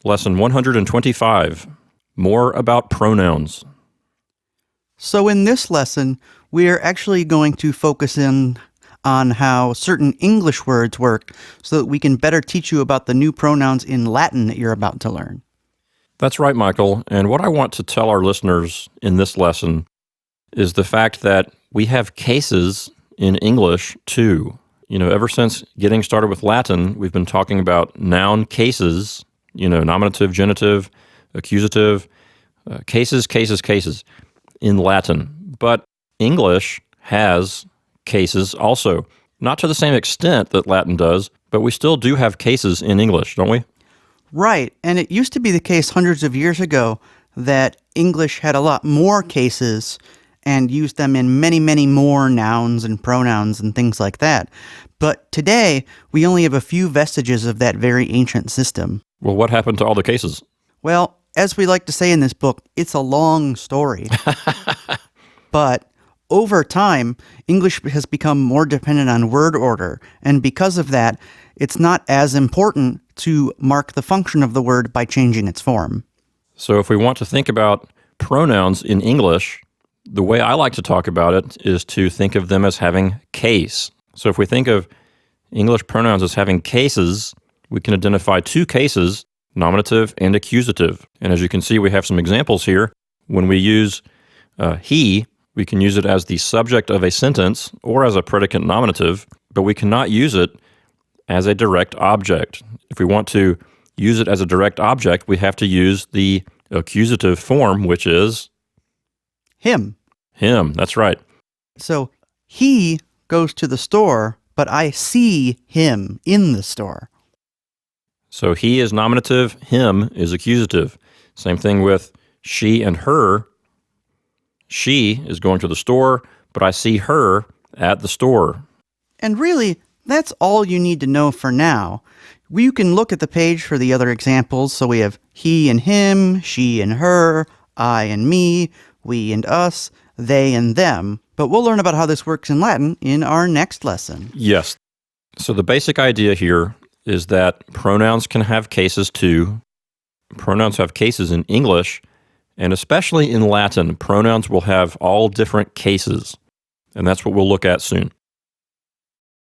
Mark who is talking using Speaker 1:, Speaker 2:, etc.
Speaker 1: Lesson 125, more about pronouns.
Speaker 2: So in this lesson, we're actually going to focus in on how certain English words work so that we can better teach you about the new pronouns in Latin that you're about to learn.
Speaker 1: That's right, Michael. And what I want to tell our listeners in this lesson is the fact that we have cases in English too. Ever since getting started with Latin, we've been talking about noun cases, nominative, genitive, accusative, cases in Latin. But English has cases also. Not to the same extent that Latin does, but we still do have cases in English, don't we?
Speaker 2: Right, and it used to be the case hundreds of years ago that English had a lot more cases and used them in many, many more nouns and pronouns and things like that. But today, we only have a few vestiges of that very ancient system.
Speaker 1: Well, what happened to all the cases?
Speaker 2: Well, as we like to say in this book, it's a long story. But over time, English has become more dependent on word order, and because of that, it's not as important to mark the function of the word by changing its form.
Speaker 1: So if we want to think about pronouns in English, the way I like to talk about it is to think of them as having case. So if we think of English pronouns as having cases, we can identify two cases, nominative and accusative. And as you can see, we have some examples here. When we use he, we can use it as the subject of a sentence or as a predicate nominative, but we cannot use it as a direct object. If we want to use it as a direct object, we have to use the accusative form, which is
Speaker 2: him.
Speaker 1: Him, that's right.
Speaker 2: So he goes to the store, but I see him in the store.
Speaker 1: So he is nominative, him is accusative. Same thing with she and her. She is going to the store, but I see her at the store.
Speaker 2: And really, that's all you need to know for now. You can look at the page for the other examples. So we have he and him, she and her, I and me, we and us, they and them. But we'll learn about how this works in Latin in our next lesson.
Speaker 1: Yes. So the basic idea here is that pronouns can have cases too. Pronouns have cases in English, and especially in Latin, pronouns will have all different cases. And that's what we'll look at soon.